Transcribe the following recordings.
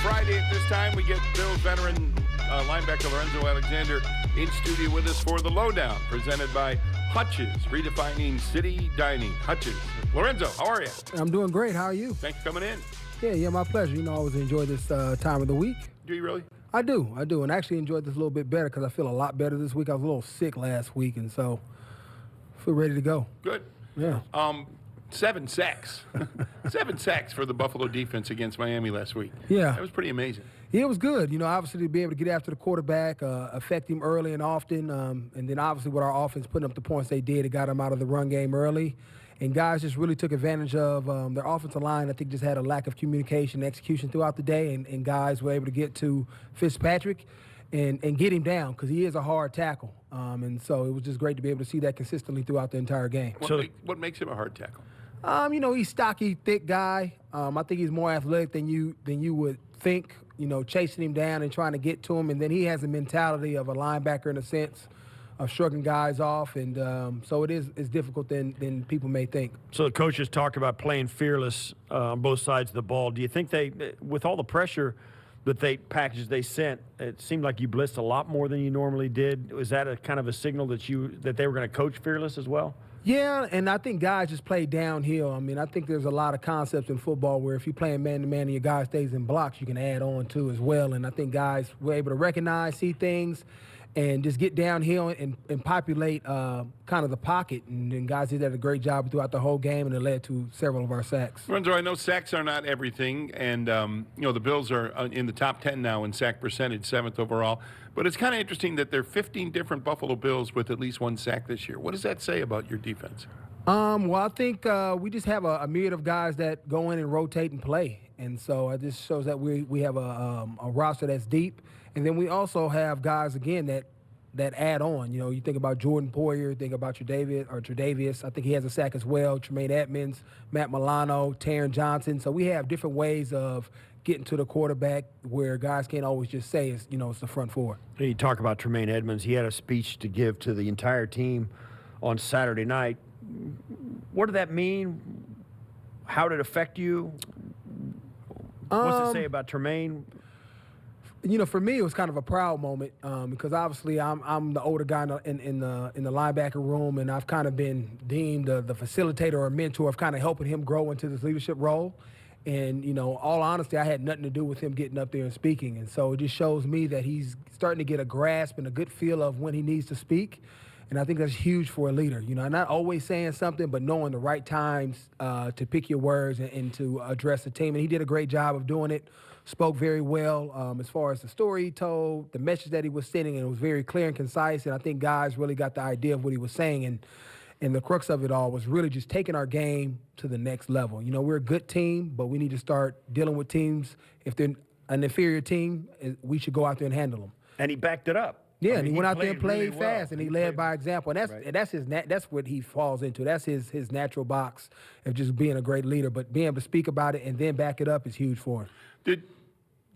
Friday at this time, we get Bills veteran linebacker Lorenzo Alexander in studio with us for The Lowdown, presented by Hutch's, redefining city dining. Hutch's. Lorenzo, how are you? I'm doing great. How are you? Thanks for coming in. Yeah, my pleasure. You know, I always enjoy this time of the week. Do you really? I do, and I actually enjoyed this a little bit better because I feel a lot better this week. I was a little sick last week, and so I feel ready to go. Good. Yeah. 7 sacks. 7 sacks for the Buffalo defense against Miami last week. Yeah. That was pretty amazing. Yeah, it was good. You know, obviously to be able to get after the quarterback, affect him early and often, and then obviously with our offense putting up the points they did, it got them out of the run game early. And guys just really took advantage of their offensive line. I think just had a lack of communication and execution throughout the day, and guys were able to get to Fitzpatrick and get him down because he is a hard tackle. And so it was just great to be able to see that consistently throughout the entire game. What makes him a hard tackle? You know, he's stocky, thick guy. I think he's more athletic than you would think, you know, chasing him down and trying to get to him. And then he has a mentality of a linebacker in a sense of shrugging guys off. And so it's difficult than people may think. So the coaches talked about playing fearless on both sides of the ball. Do you think with all the pressure that packages they sent, it seemed like you blitzed a lot more than you normally did? Was that a kind of a signal that they were going to coach fearless as well? Yeah, and I think guys just play downhill. I mean, I think there's a lot of concepts in football where if you're playing man-to-man and your guy stays in blocks, you can add on to as well. And I think guys were able to recognize, see things, and just get downhill and populate kind of the pocket. And then guys did that a great job throughout the whole game, and it led to several of our sacks. Lorenzo, I know sacks are not everything, and you know the Bills are in the top 10 now in sack percentage, 7th overall. But it's kind of interesting that there are 15 different Buffalo Bills with at least 1 sack this year. What does that say about your defense? Well, I think we just have a myriad of guys that go in and rotate and play. And so it just shows that we have a roster that's deep. And then we also have guys, again, that add on. You know, you think about Jordan Poyer, think about Tre'Davious. I think he has a sack as well. Tremaine Edmonds, Matt Milano, Taron Johnson. So we have different ways of getting to the quarterback where guys can't always just say it's the front four. You talk about Tremaine Edmonds. He had a speech to give to the entire team on Saturday night. What did that mean? How did it affect you? What's it say about Tremaine? You know, for me, it was kind of a proud moment because obviously I'm the older guy in the linebacker room, and I've kind of been deemed the facilitator or mentor of kind of helping him grow into this leadership role. And, you know, all honesty, I had nothing to do with him getting up there and speaking. And so it just shows me that he's starting to get a grasp and a good feel of when he needs to speak. And I think that's huge for a leader. You know, not always saying something, but knowing the right times to pick your words and to address the team. And he did a great job of doing it, spoke very well as far as the story he told, the message that he was sending, and it was very clear and concise. And I think guys really got the idea of what he was saying. And the crux of it all was really just taking our game to the next level. You know, we're a good team, but we need to start dealing with teams. If they're an inferior team, we should go out there and handle them. And he backed it up. Yeah, and he went out there and played really fast, and he led by example. And that's right. That's what he falls into. That's his natural box of just being a great leader. But being able to speak about it and then back it up is huge for him.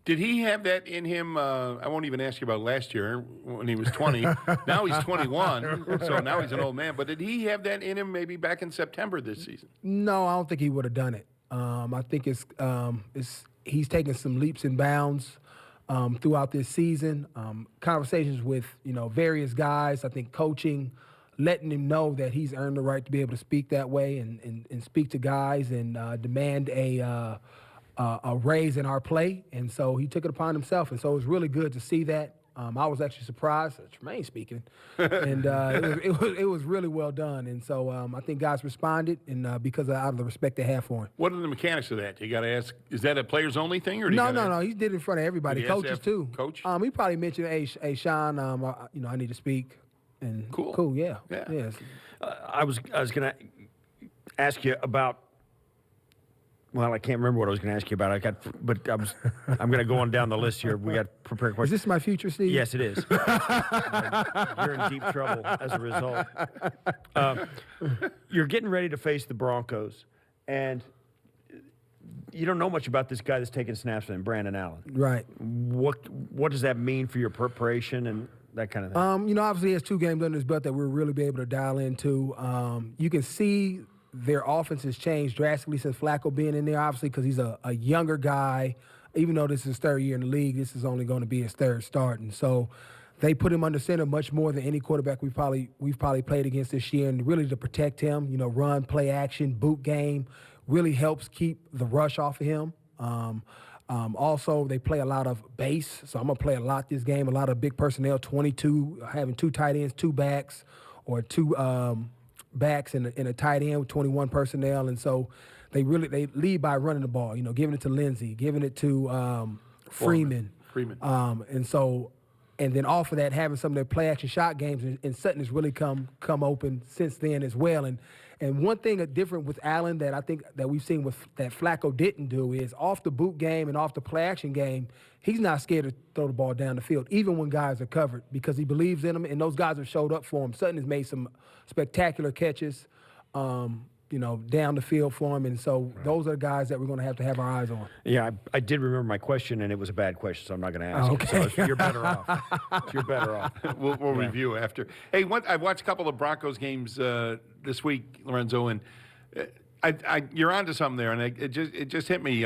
Did he have that in him? I won't even ask you about last year when he was 20. Now he's 21, so now he's an old man. But did he have that in him maybe back in September this season? No, I don't think he would have done it. I think he's taken some leaps and bounds throughout this season. Conversations with various guys. I think coaching, letting him know that he's earned the right to be able to speak that way and speak to guys and demand a raise in our play, and so he took it upon himself, and so it was really good to see that. I was actually surprised at Tremaine speaking, and it was really well done, and so I think guys responded, and because out of the respect they have for him. What are the mechanics of that? You got to ask. Is that a players only thing, or no? He did it in front of everybody, coaches too. Coach, he probably mentioned, hey Sean, I need to speak, and cool, yeah. I was gonna ask you about. Well, I can't remember what I was going to ask you about. I'm going to go on down the list here. We got prepared questions. Is this my future, Steve? Yes, it is. You're in deep trouble as a result. You're getting ready to face the Broncos, and you don't know much about this guy that's taking snaps in Brandon Allen. Right. What does that mean for your preparation and that kind of thing? Obviously he has 2 games under his belt that we'll really be able to dial into. You can see their offense has changed drastically since Flacco being in there, obviously, because he's a younger guy, even though this is his third year in the league, this is only going to be his third start. And so they put him under center much more than any quarterback we've probably played against this year, and really to protect him, run, play action, boot game, really helps keep the rush off of him. Also, they play a lot of base, so I'm going to play a lot this game, a lot of big personnel, 22, having 2 tight ends, 2 backs, or 2 backs and a tight end with 21 personnel. And so they lead by running the ball, giving it to Lindsey, giving it to Freeman. And then off of that, having some of their play action shot games, and Sutton has really come open since then as well. And one thing different with Allen that I think that we've seen that Flacco didn't do is off the boot game and off the play action game, he's not scared to throw the ball down the field, even when guys are covered, because he believes in them, and those guys have showed up for him. Sutton has made some spectacular catches, down the field for him, and so those are the guys that we're going to have our eyes on. Yeah, I did remember my question, and it was a bad question, so I'm not going to ask it. So you're better off. You're better off. We'll review after. Hey, I watched a couple of Broncos games this week, Lorenzo, and you're onto something there, and it just hit me.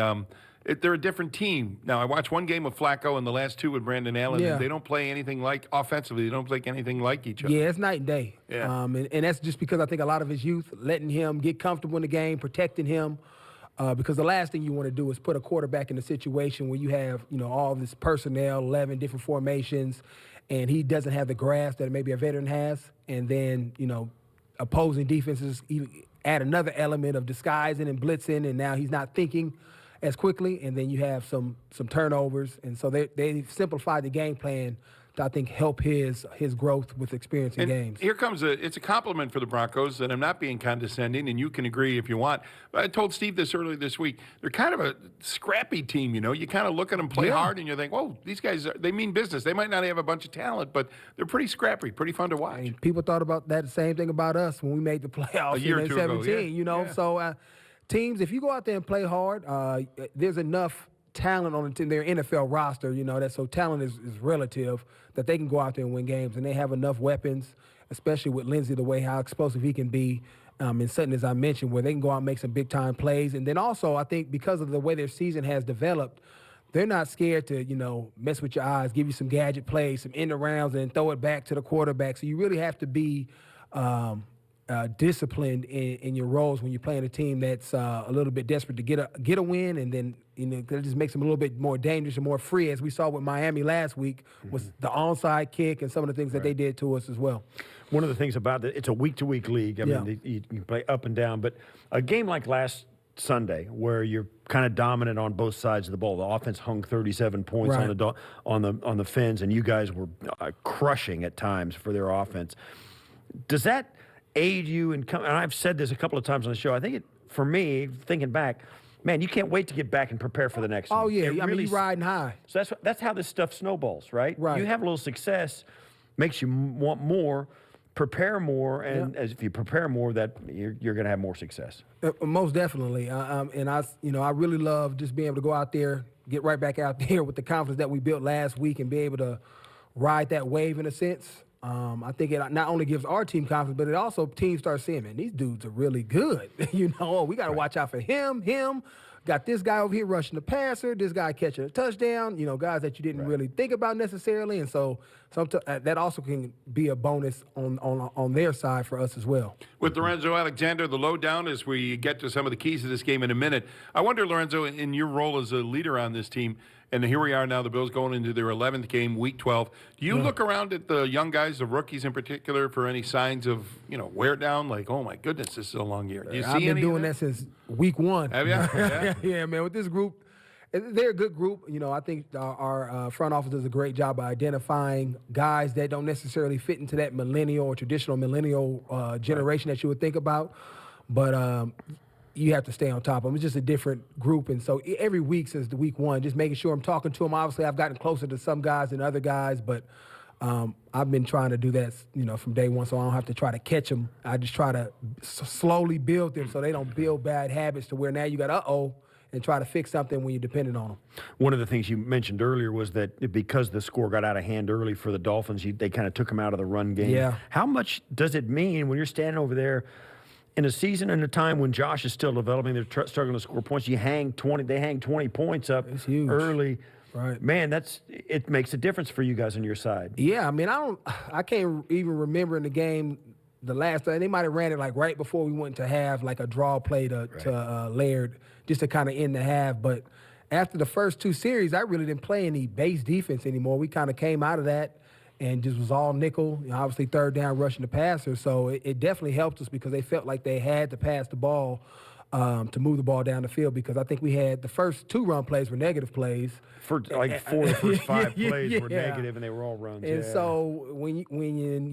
They're a different team. Now, I watched one game with Flacco and the last 2 with Brandon Allen, and they don't play anything like, offensively, they don't play anything like each other. Yeah, it's night and day. Yeah. And that's just because I think a lot of his youth, letting him get comfortable in the game, protecting him, because the last thing you want to do is put a quarterback in a situation where you have, all this personnel, 11 different formations, and he doesn't have the grasp that maybe a veteran has, and then, opposing defenses even add another element of disguising and blitzing, and now he's not thinking as quickly, and then you have some turnovers, and so they simplified the game plan to, I think, help his growth with experience in games. Here comes it's a compliment for the Broncos, and I'm not being condescending, and you can agree if you want. But I told Steve this earlier this week. They're kind of a scrappy team, You kind of look at them play hard, and you think, whoa, these guys, they mean business. They might not have a bunch of talent, but they're pretty scrappy, pretty fun to watch. And people thought about that same thing about us when we made the playoffs a year in or 2017, ago, yeah. So teams, if you go out there and play hard, there's enough talent on their NFL roster, so talent is relative, that they can go out there and win games, and they have enough weapons, especially with Lindsey, how explosive he can be, and Sutton, as I mentioned, where they can go out and make some big-time plays. And then also, I think because of the way their season has developed, they're not scared to, mess with your eyes, give you some gadget plays, some end arounds, and throw it back to the quarterback. So you really have to be disciplined in your roles when you're playing a team that's a little bit desperate to get a win, and then that just makes them a little bit more dangerous and more free, as we saw with Miami last week, was the onside kick and some of the things that they did to us as well. One of the things about it, it's a week-to-week league. I mean, you play up and down, but a game like last Sunday, where you're kind of dominant on both sides of the ball. The offense hung 37 points on the Fins, and you guys were crushing at times for their offense. Does that aid you and I've said this a couple of times on the show. I think for me, thinking back, man, you can't wait to get back and prepare for the next one. Oh yeah, I mean, you're riding high. So that's how this stuff snowballs, right? Right. You have a little success, makes you want more, prepare more, and as if you prepare more, that you're going to have more success. Most definitely, and I really love just being able to go out there, get right back out there with the confidence that we built last week, and be able to ride that wave in a sense. I think it not only gives our team confidence, but it also teams start seeing, man, these dudes are really good. We got to watch out for him. Got this guy over here rushing the passer, this guy catching a touchdown, guys that you didn't really think about necessarily. And so that also can be a bonus on their side for us as well. With Lorenzo Alexander, the lowdown as we get to some of the keys of this game in a minute. I wonder, Lorenzo, in your role as a leader on this team, and here we are now, the Bills going into their 11th game, Week 12. Do you look around at the young guys, the rookies in particular, for any signs of, wear down? Like, oh, my goodness, this is a long year. Do you see I've been doing that since Week 1. Have you? Yeah, man. With this group, they're a good group. I think our front office does a great job of identifying guys that don't necessarily fit into that millennial or traditional millennial generation that you would think about. But you have to stay on top of them. It's just a different group. And so every week since the Week 1, just making sure I'm talking to them. Obviously, I've gotten closer to some guys than other guys, but I've been trying to do that, from day one, so I don't have to try to catch them. I just try to slowly build them so they don't build bad habits to where now you got and try to fix something when you're dependent on them. One of the things you mentioned earlier was that because the score got out of hand early for the Dolphins, they kind of took them out of the run game. Yeah. How much does it mean when you're standing over there in a season and a time when Josh is still developing, they're struggling to score points. They hang 20 points up huge. early. Right. Man, it makes a difference for you guys on your side. Yeah, I mean, I can't even remember in the game the last time. They might have ran it like right before we went to have like a draw play to Laird just to kind of end the half. But after the first two series, I really didn't play any base defense anymore. We kind of came out of that and just was all nickel, obviously third down rushing the passer. So it definitely helped us because they felt like they had to pass the ball to move the ball down the field, because I think we had the first two run plays were negative plays. For like 4 of the first 5 plays were Yeah. negative, and they were all runs. And so when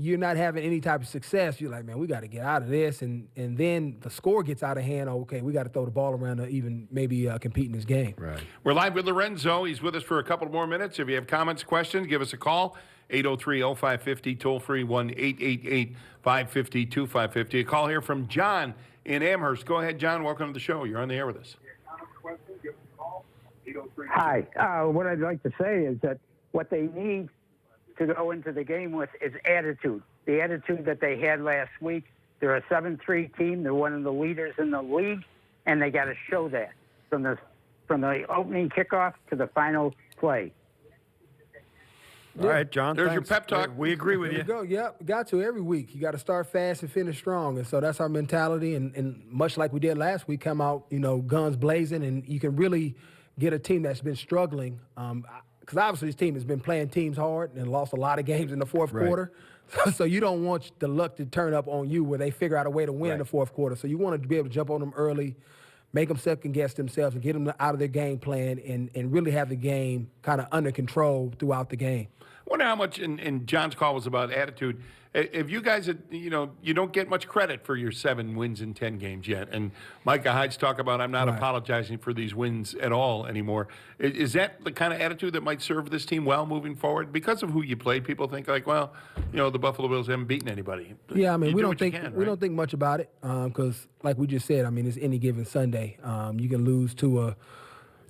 you're not having any type of success, you're like, man, we got to get out of this. And then the score gets out of hand. Okay, we got to throw the ball around to even maybe compete in this game. Right. We're live with Lorenzo. He's with us for a couple more minutes. If you have comments, questions, give us a call. 803-0550, toll-free 1-888-550-2550. A call here from John in Amherst. Go ahead, John. Welcome to the show. You're on the air with us. Hi. What I'd like to say is that what they need to go into the game with is attitude. The attitude that they had last week. They're a 7-3 team. They're one of the leaders in the league, and they got to show that from the opening kickoff to the final play. All right, John. There's thanks. your pep talk. We agree with There you. you go. Yep, got to every week. You got to start fast and finish strong, and so that's our mentality. And much like we did last week, come out guns blazing, and you can really get a team that's been struggling. Because obviously this team has been playing teams hard and lost a lot of games in the fourth quarter. So you don't want the luck to turn up on you where they figure out a way to win in the fourth quarter. So you want to be able to jump on them early, make them second-guess themselves, and get them out of their game plan and really have the game kind of under control throughout the game. I wonder how much, and John's call was about attitude. If you guys, you don't get much credit for your 7 wins in 10 games yet. And Micah Hyde's talk about, I'm not apologizing for these wins at all anymore. Is that the kind of attitude that might serve this team well moving forward? Because of who you played, people think like, well, the Buffalo Bills haven't beaten anybody. Yeah, I mean, we don't think think much about it because, like we just said, I mean, it's any given Sunday. You can lose to a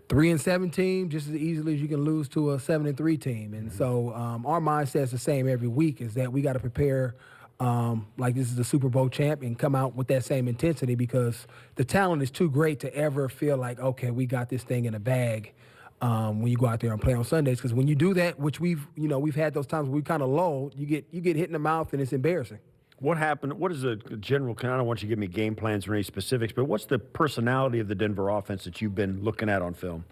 3-7 team just as easily as you can lose to a 7-3 team. And so our mindset's the same every week, is that we got to prepare like this is the Super Bowl champ and come out with that same intensity, because the talent is too great to ever feel like, okay, we got this thing in a bag when you go out there and play on Sundays. Because when you do that, which we've had those times where we kind of lull, you get hit in the mouth and it's embarrassing. What happened? What is the general? I don't want you to give me game plans or any specifics, but what's the personality of the Denver offense that you've been looking at on film?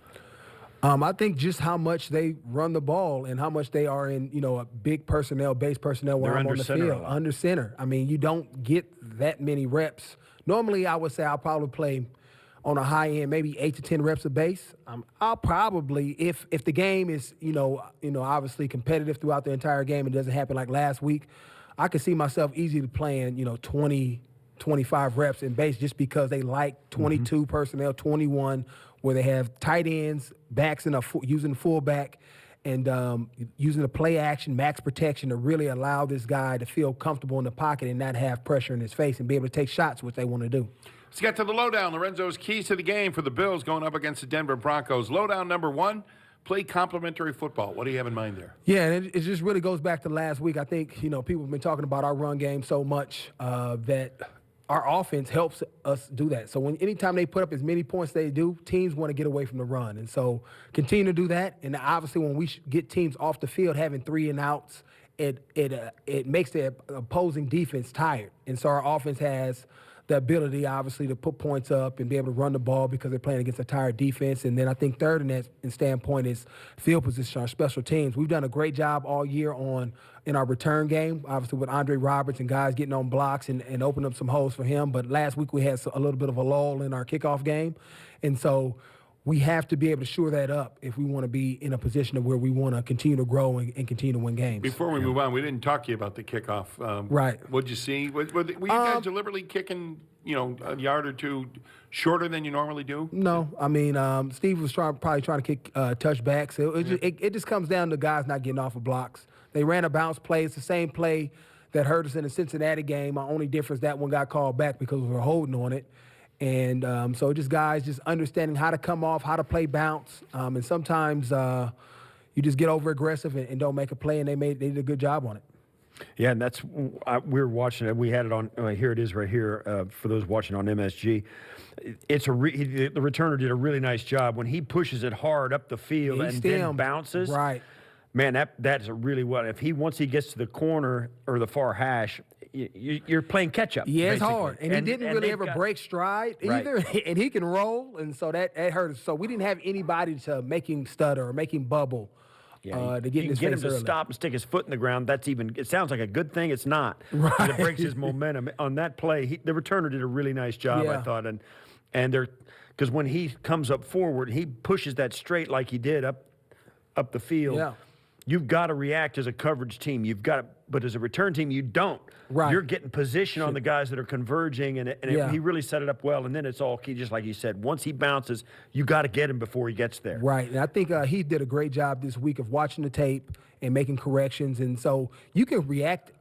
I think just how much they run the ball and how much they are in, a big base personnel while I'm on the field. Under center. I mean, you don't get that many reps. Normally, I would say I'll probably play on a high end, maybe 8 to 10 reps of base. I'll probably, if the game is, obviously competitive throughout the entire game, it doesn't happen like last week, I could see myself easily playing, 20, 25 reps in base, just because they like 22 personnel, 21, where they have tight ends, backs using the fullback, and using the play action, max protection to really allow this guy to feel comfortable in the pocket and not have pressure in his face and be able to take shots, which they want to do. Let's get to the lowdown. Lorenzo's keys to the game for the Bills going up against the Denver Broncos. Lowdown number 1. Play complementary football. What do you have in mind there? Yeah, and it just really goes back to last week. I think, people have been talking about our run game so much that our offense helps us do that. So anytime they put up as many points they do, teams want to get away from the run. And so continue to do that. And obviously when we get teams off the field having 3 and outs, it makes the opposing defense tired. And so our offense has the ability, obviously, to put points up and be able to run the ball because they're playing against a tired defense. And then I think third in that standpoint is field position, our special teams. We've done a great job all year in our return game, obviously with Andre Roberts and guys getting on blocks and opening up some holes for him. But last week we had a little bit of a lull in our kickoff game. And so we have to be able to shore that up if we want to be in a position of where we want to continue to grow and continue to win games. Before we move on, we didn't talk to you about the kickoff. Right. What'd you see? Were you guys deliberately kicking, a yard or two shorter than you normally do? No. I mean, Steve was probably trying to kick touchbacks. So it just comes down to guys not getting off of blocks. They ran a bounce play. It's the same play that hurt us in the Cincinnati game. My only difference, that one got called back because we were holding on it. And so just guys just understanding how to come off, how to play bounce. And sometimes you just get over aggressive and don't make a play, and they did a good job on it. Yeah, and that's we were watching it. We had it on. Here it is, right here for those watching on MSG. It's the returner did a really nice job when he pushes it hard up the field He and stemmed. then bounces. Right. Man, that's a really well. If once he gets to the corner or the far hash, you're playing catch up. Yeah, it's basically. hard, and he didn't really ever break stride either, and he can roll, and so that hurt us. So we didn't have anybody to make him stutter or make him bubble. Yeah, to get in his him face to early. stop and stick his foot in the ground. That's even. It sounds like a good thing. It's not. Right. It breaks his momentum on that play. The returner did a really nice job, I thought, and they're because when he comes up forward, he pushes that straight like he did up the field. Yeah. You've got to react as a coverage team. You've got to, but as a return team, you don't. Right. You're getting position on the guys that are converging, and he really set it up well. And then it's all key, just like you said. Once he bounces, you got to get him before he gets there. Right, and I think he did a great job this week of watching the tape and making corrections. And so you can react,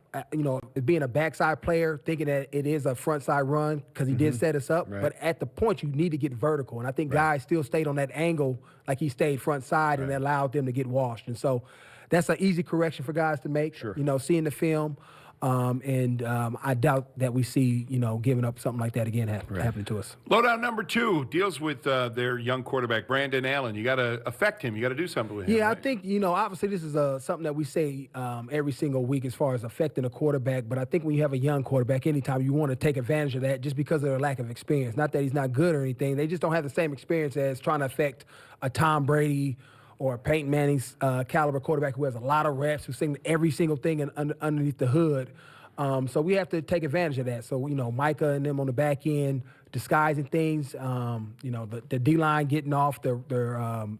being a backside player, thinking that it is a front side run because he did set us up. Right. But at the point, you need to get vertical. And I think guys still stayed on that angle like he stayed front side, and that allowed them to get washed. And so that's an easy correction for guys to make. Sure. Seeing the film. I doubt that we see, giving up something like that again happening to us. Lowdown number 2 deals with their young quarterback, Brandon Allen. You got to affect him. You got to do something with him. Yeah, right? I think, obviously this is something that we say every single week as far as affecting a quarterback. But I think when you have a young quarterback, anytime you want to take advantage of that just because of their lack of experience. Not that he's not good or anything. They just don't have the same experience as trying to affect a Tom Brady or Peyton Manning's caliber quarterback who has a lot of reps, who's seen every single thing underneath the hood. So we have to take advantage of that. So, Micah and them on the back end, disguising things, the D-line getting off, the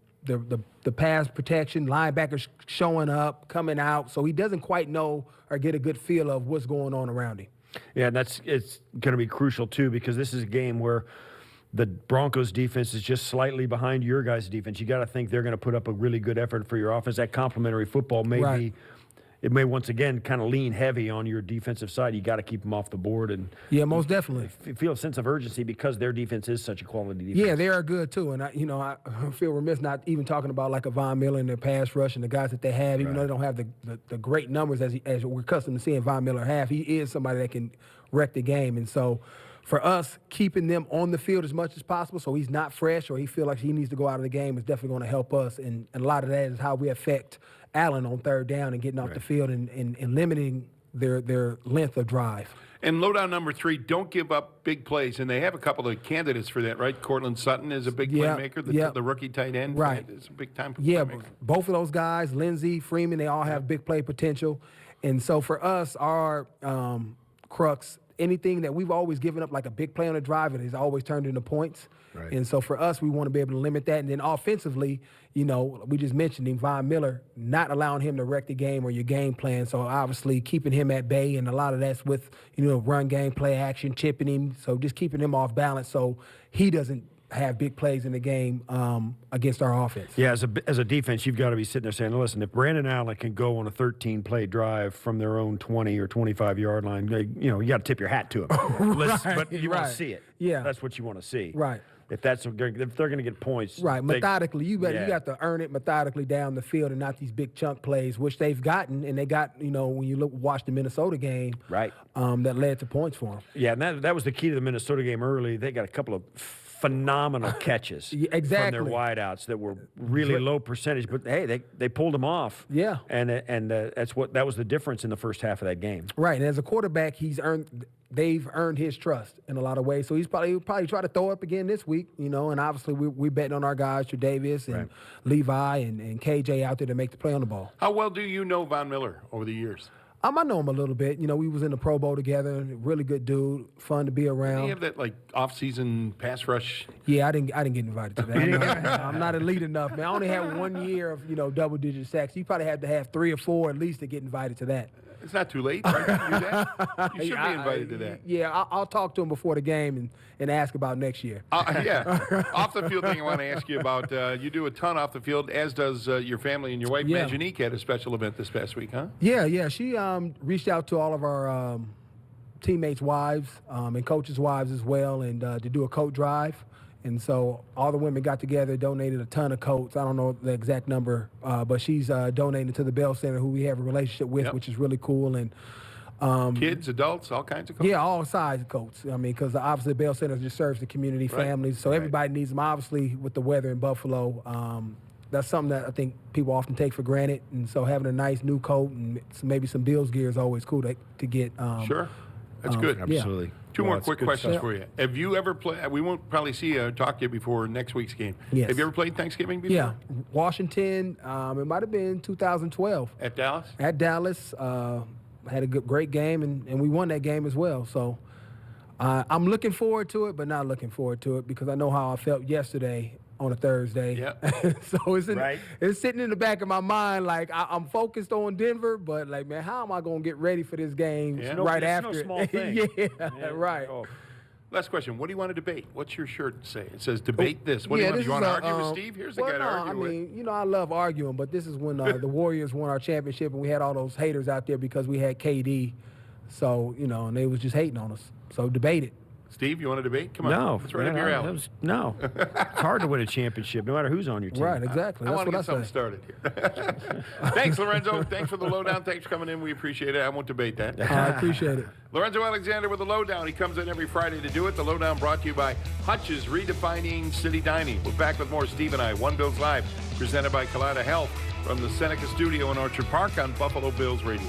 pass protection, linebackers showing up, coming out. So he doesn't quite know or get a good feel of what's going on around him. Yeah, and it's going to be crucial, too, because this is a game where the Broncos defense is just slightly behind your guys' defense. You got to think they're going to put up a really good effort for your offense. That complementary football may it may once again kind of lean heavy on your defensive side. You got to keep them off the board, and yeah, most definitely feel a sense of urgency because their defense is such a quality defense. Yeah, they are good too, and I feel remiss not even talking about like a Von Miller and their pass rush and the guys that they have, even though they don't have the great numbers as we're accustomed to seeing Von Miller have. He is somebody that can wreck the game, and so. For us, keeping them on the field as much as possible so he's not fresh or he feels like he needs to go out of the game is definitely going to help us. And a lot of that is how we affect Allen on third down and getting off the field and limiting their length of drive. And lowdown number 3, don't give up big plays. And they have a couple of candidates for that, right? Cortland Sutton is a big playmaker. The rookie tight end. Right. Is a big-time playmaker. playmaker. Both of those guys, Lindsey, Freeman, they all have big play potential. And so for us, our crux – anything that we've always given up, like a big play on a drive, it has always turned into points. Right. And so for us, we want to be able to limit that. And then offensively, we just mentioned him, Von Miller, not allowing him to wreck the game or your game plan. So obviously keeping him at bay, and a lot of that's with, run game, play action, chipping him. So just keeping him off balance so he doesn't have big plays in the game against our offense. Yeah, as a defense, you've got to be sitting there saying, listen, if Brandon Allen can go on a 13-play drive from their own 20 or 25-yard line, you got to tip your hat to him. But you want to see it. Yeah. That's what you want to see. Right. If they're going to get points. Right, methodically. You got to earn it methodically down the field and not these big chunk plays, which they've gotten, and they got, when you watch the Minnesota game, right, that led to points for them. Yeah, and that was the key to the Minnesota game early. They got a couple of phenomenal catches from their wideouts that were really low percentage, but hey, they pulled them off. Yeah, and that was the difference in the first half of that game. Right, and as a quarterback, they've earned his trust in a lot of ways. So he'll probably try to throw up again this week, and obviously we betting on our guys, Tre'Davious and Levi and KJ out there to make the play on the ball. How well do you know Von Miller over the years? I know him a little bit. We was in the Pro Bowl together. Really good dude, fun to be around. Did he have that off-season pass rush? Yeah, I didn't get invited to that. I'm not elite enough, man. I only had 1 year of double-digit sacks. You probably had to have 3 or 4 at least to get invited to that. It's not too late, right, to do that? You should be invited to that. Yeah, I'll talk to him before the game and ask about next year. Yeah. Off the field thing I want to ask you about. You do a ton off the field, as does your family and your wife. Yeah. Majanique had a special event this past week, huh? Yeah. She reached out to all of our teammates' wives and coaches' wives as well, and to do a coat drive. And so all the women got together, donated a ton of coats. I don't know the exact number, but she's donating to the Bell Center, who we have a relationship with, Yep. which is really cool. And Kids, adults, all kinds of coaches. yeah, all size coats. I mean, because obviously Bell Center just serves the community, Right. families, so everybody needs them. Obviously, with the weather in Buffalo, that's something that I think people often take for granted. And so having a nice new coat and maybe some Bills gear is always cool to get. Sure. That's good. yeah. Absolutely. Two Well, more that's quick good questions stuff. for you. Have you ever played? We won't probably see you talk to you before next week's game. Yes. Have you ever played Thanksgiving before? Yeah, Washington. It might have been 2012 At Dallas? at Dallas. Had a great game, and we won that game as well. So I'm looking forward to it, but not looking forward to it because I know how I felt yesterday on a Thursday. Yeah. So Right. it's sitting in the back of my mind, like I'm focused on Denver, but like, man, how am I going to get ready for this game Yeah. right It's after? no it? small thing. yeah, Yeah. right. Oh. Last question. What do you want to debate? What's your shirt say? It says debate this. What do you want? this You want to is argue with Steve? Here's the well, guy to no, argue I with. mean, you know, I love arguing, but this is when the Warriors won our championship and we had all those haters out there because we had KD. So, you know, and they was just hating on us. So debate it. Steve, you want to debate? Come on. No, It's right up man, your I- alley. that was- no. It's hard to win a championship, no matter who's on your team. Right, exactly. I That's want to what I get something say. started here. Thanks, Lorenzo. Thanks for the lowdown. Thanks for coming in. We appreciate it. I won't debate that. I appreciate it. Lorenzo Alexander with the lowdown. He comes in every Friday to do it. The lowdown brought to you by Hutch's Redefining City Dining. We're back with more Steve and I. One Bills Live, presented by Kaleida Health from the Seneca Studio in Orchard Park on Buffalo Bills Radio.